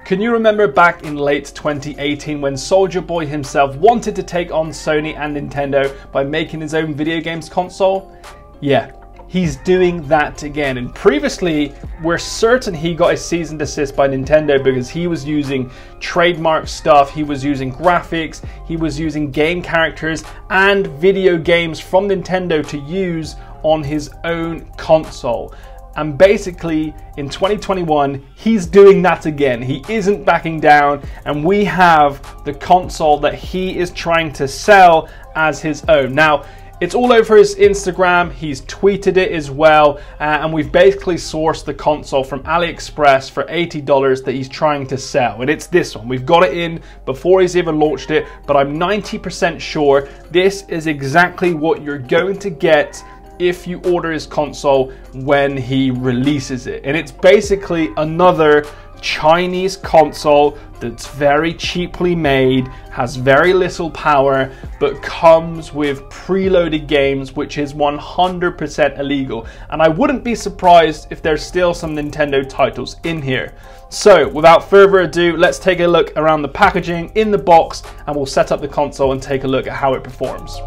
Can you remember back in late 2018 when SouljaBoy himself wanted to take on Sony and Nintendo by making his own video games console? Yeah, he's doing that again. And previously, we're certain he got a cease and desist by Nintendo because he was using trademark stuff, he was using graphics, he was using game characters and video games from Nintendo to use on his own console. And basically, in 2021, he's doing that again. He isn't backing down, and we have the console that he is trying to sell as his own. Now, it's all over his Instagram, he's tweeted it as well, and we've basically sourced the console from AliExpress for $80 that he's trying to sell. And it's this one. We've got it in before he's even launched it, but I'm 90% sure this is exactly what you're going to get if you order his console when he releases it. And it's basically another Chinese console that's very cheaply made, has very little power, but comes with preloaded games, which is 100% illegal. And I wouldn't be surprised if there's still some Nintendo titles in here. So without further ado, let's take a look around the packaging in the box, and we'll set up the console and take a look at how it performs.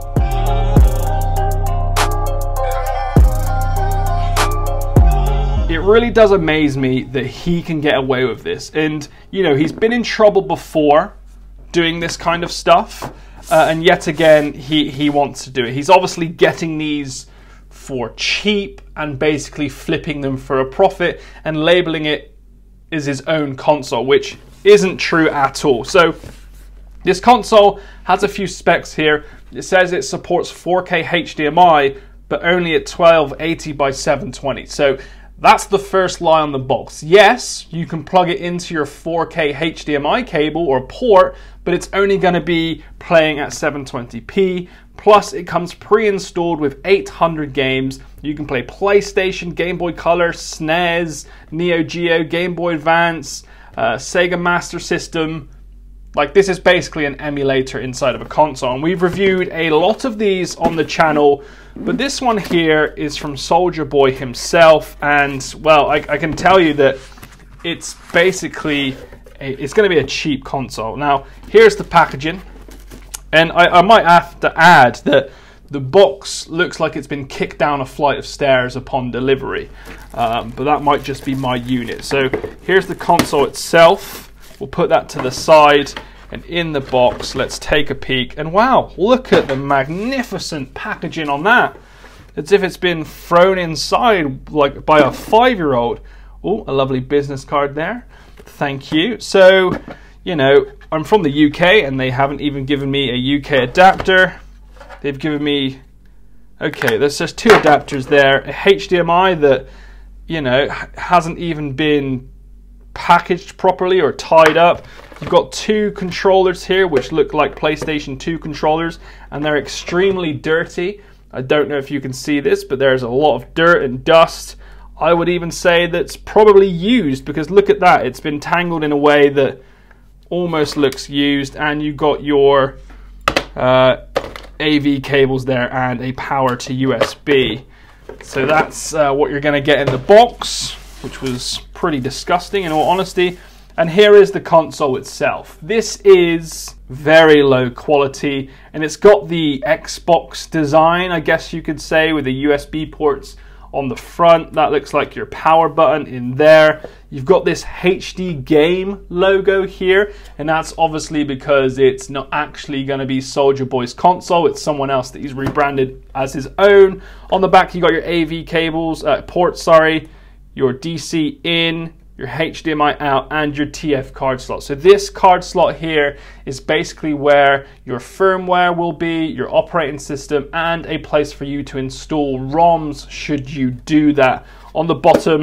It really does amaze me that he can get away with this. And, you know, he's been in trouble before doing this kind of stuff. And yet again, he wants to do it. He's obviously getting these for cheap and basically flipping them for a profit and labeling it as his own console, which isn't true at all. So this console has a few specs here. It says it supports 4K HDMI, but only at 1280 by 720. So that's the first lie on the box. Yes, you can plug it into your 4K HDMI cable or port, but it's only going to be playing at 720p. Plus, it comes pre-installed with 800 games. You can play PlayStation, Game Boy Color, SNES, Neo Geo, Game Boy Advance, Sega Master System. Like, this is basically an emulator inside of a console. And we've reviewed a lot of these on the channel, but this one here is from SouljaBoy himself. And, well, I can tell you that it's basically, it's going to be a cheap console. Now, here's the packaging. And I might have to add that the box looks like it's been kicked down a flight of stairs upon delivery. But that might just be my unit. So here's the console itself. We'll put that to the side, and in the box, let's take a peek. And wow, look at the magnificent packaging on that. As if it's been thrown inside like by a 5-year-old. Oh, a lovely business card there. Thank you. So, you know, I'm from the UK, and they haven't even given me a UK adapter. They've given me, okay, there's just 2 adapters there. A HDMI that, you know, hasn't even been packaged properly or tied up. You've got 2 controllers here which look like PlayStation 2 controllers, and they're extremely dirty. I don't know if you can see this, but there's a lot of dirt and dust. I would even say that's probably used, because look at that, it's been tangled in a way that almost looks used. And you've got your AV cables there and a power to USB. So that's what you're going to get in the box, which was pretty disgusting in all honesty. And here is the console itself. This is very low quality, and it's got the Xbox design, I guess you could say, with the USB ports on the front. That looks like your power button in there. You've got this HD game logo here, and that's obviously because it's not actually going to be SouljaBoy's console. It's someone else that he's rebranded as his own. On the back, you got your AV cables, ports, sorry, your DC in, your HDMI out, and your TF card slot. So this card slot here is basically where your firmware will be, your operating system, and a place for you to install ROMs should you do that. On the bottom,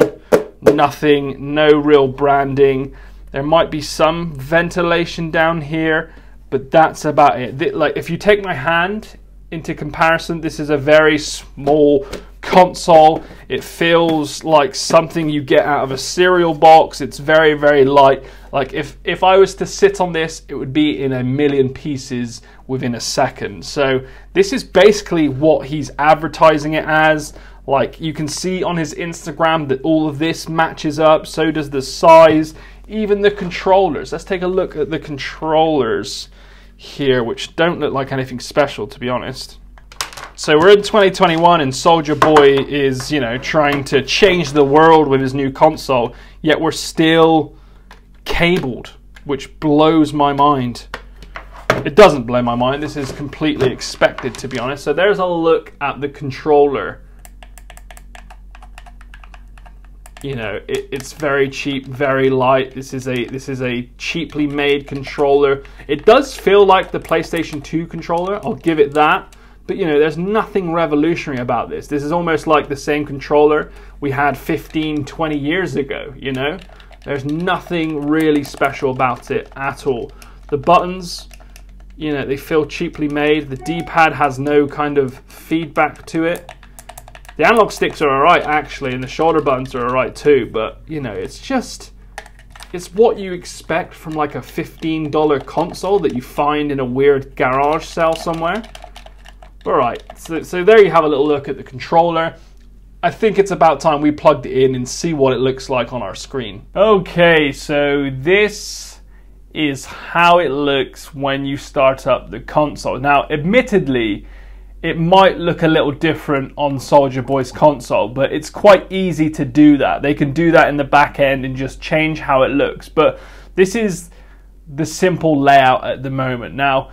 nothing, no real branding. There might be some ventilation down here, but that's about it. Like, if you take my hand into comparison, this is a very small console. It feels like something you get out of a cereal box. It's very, very light. Like, if I was to sit on this, it would be in a million pieces within a second. So this is basically what he's advertising it as. Like, you can see on his Instagram that all of this matches up. So does the size. even the controllers. Let's take a look at the controllers here, which don't look like anything special, to be honest. So we're in 2021 and Soulja Boy is, you know, trying to change the world with his new console, yet we're still cabled, which blows my mind. It doesn't blow my mind, this is completely expected, to be honest. So there's a look at the controller. You know, it's very cheap, very light. This is a cheaply made controller. It does feel like the PlayStation 2 controller, I'll give it that. But you know, there's nothing revolutionary about this. This is almost like the same controller we had 15, 20 years ago, you know? There's nothing really special about it at all. The buttons, you know, they feel cheaply made. The D-pad has no kind of feedback to it. The analog sticks are alright actually, and the shoulder buttons are alright too, but you know, it's what you expect from like a $15 console that you find in a weird garage sale somewhere. Alright, so there you have a little look at the controller. I think it's about time we plugged it in and see what it looks like on our screen. Okay, so this is how it looks when you start up the console. Now, admittedly, it might look a little different on SouljaBoy's console, but it's quite easy to do that. They can do that in the back end and just change how it looks. But this is the simple layout at the moment. Now,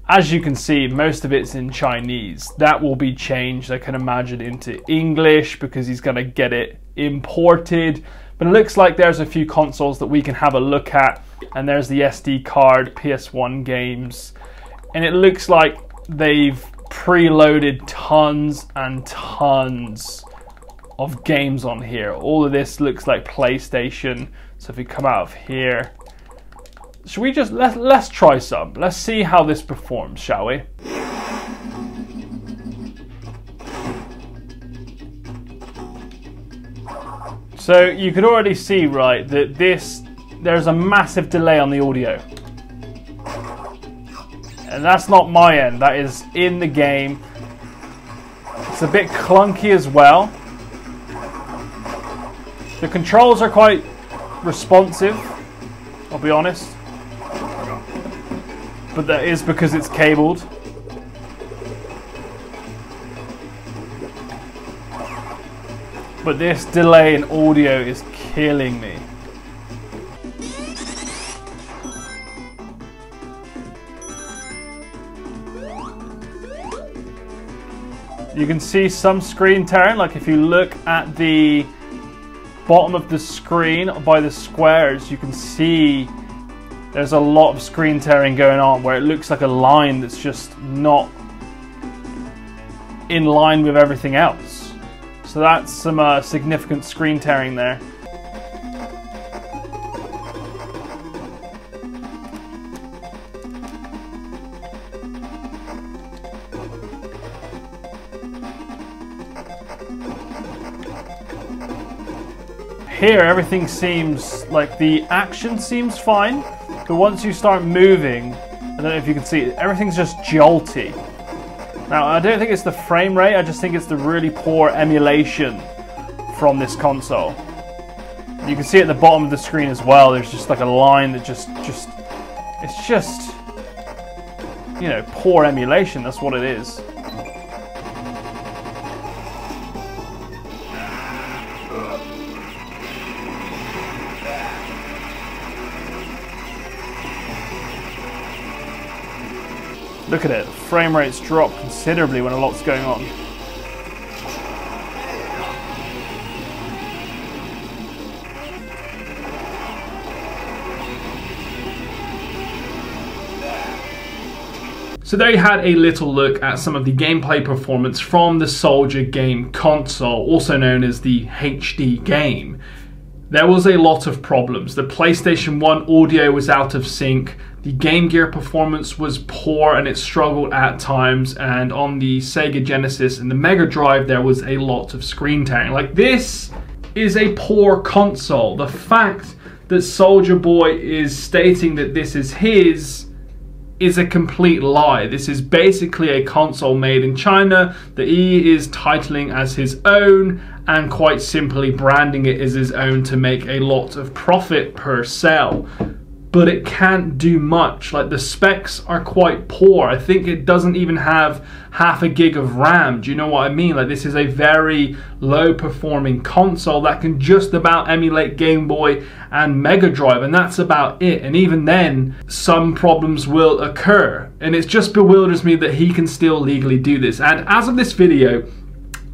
as you can see, most of it's in Chinese. That will be changed, I can imagine, into English because he's going to get it imported. But it looks like there's a few consoles that we can have a look at. And there's the SD card, PS1 games. And it looks like they've preloaded tons and tons of games on here. All of this looks like PlayStation. So if we come out of here, should we just let's try some. Let's see how this performs, shall we? So you can already see, right, that there's a massive delay on the audio. And that's not my end, that is in the game. It's a bit clunky as well. The controls are quite responsive, I'll be honest. But that is because it's cabled. But this delay in audio is killing me. You can see some screen tearing, like if you look at the bottom of the screen by the squares, you can see there's a lot of screen tearing going on where it looks like a line that's just not in line with everything else. So that's some significant screen tearing there. Here everything seems like the action seems fine, but once you start moving, I don't know if you can see it, everything's just jolty. Now I don't think it's the frame rate, I just think it's the really poor emulation from this console. You can see at the bottom of the screen as well, there's just like a line that it's just, you know, poor emulation, that's what it is. Look at it, frame rates drop considerably when a lot's going on. So there you had a little look at some of the gameplay performance from the Soulja game console, also known as the HD game. There was a lot of problems. The PlayStation 1 audio was out of sync, the Game Gear performance was poor and it struggled at times, and on the Sega Genesis and the Mega Drive there was a lot of screen tearing. Like, this is a poor console. The fact that Soulja Boy is stating that this is his is a complete lie. This is basically a console made in China that he is titling as his own and quite simply branding it as his own to make a lot of profit per sale. But it can't do much. Like, the specs are quite poor. I think it doesn't even have half a gig of RAM. Do you know what I mean? Like, this is a very low performing console that can just about emulate Game Boy and Mega Drive, and that's about it. And even then, some problems will occur. And it just bewilders me that he can still legally do this. And as of this video,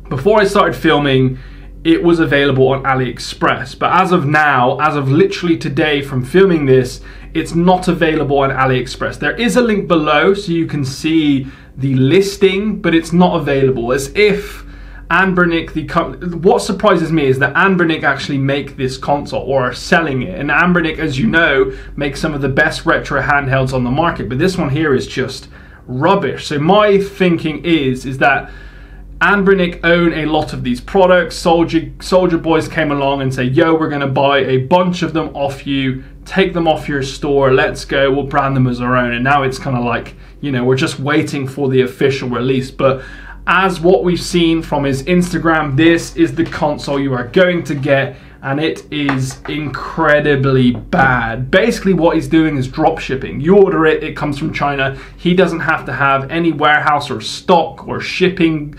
before I started filming, it was available on AliExpress, but as of now, as of literally today from filming this, it's not available on AliExpress. There is a link below so you can see the listing, but it's not available. As if Anbernic, what surprises me is that Anbernic actually make this console or are selling it. And Anbernic, as you know, makes some of the best retro handhelds on the market, but this one here is just rubbish. So my thinking is that Anbernic own a lot of these products. SouljaBoy's came along and say, yo, we're gonna buy a bunch of them off you, take them off your store, let's go, we'll brand them as our own. And now it's kind of like, you know, we're just waiting for the official release. But as what we've seen from his Instagram, this is the console you are going to get, and it is incredibly bad. Basically what he's doing is drop shipping. You order it, it comes from China. He doesn't have to have any warehouse or stock or shipping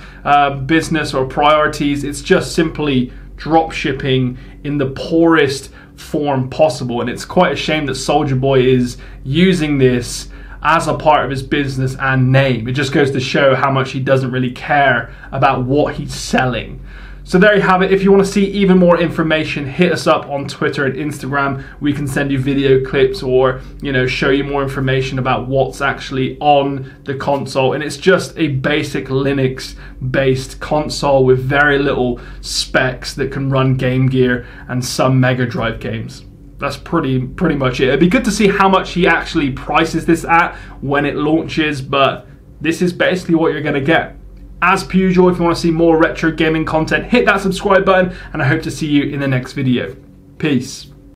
business or priorities. It's just simply drop shipping in the poorest form possible. And it's quite a shame that SouljaBoy is using this as a part of his business and name. It just goes to show how much he doesn't really care about what he's selling. So there you have it. If you want to see even more information, hit us up on Twitter and Instagram. We can send you video clips or, you know, show you more information about what's actually on the console. And it's just a basic Linux based console with very little specs that can run Game Gear and some Mega Drive games. That's pretty much it. It'd be good to see how much he actually prices this at when it launches, but this is basically what you're going to get. As per usual, if you want to see more retro gaming content, hit that subscribe button, and I hope to see you in the next video. Peace.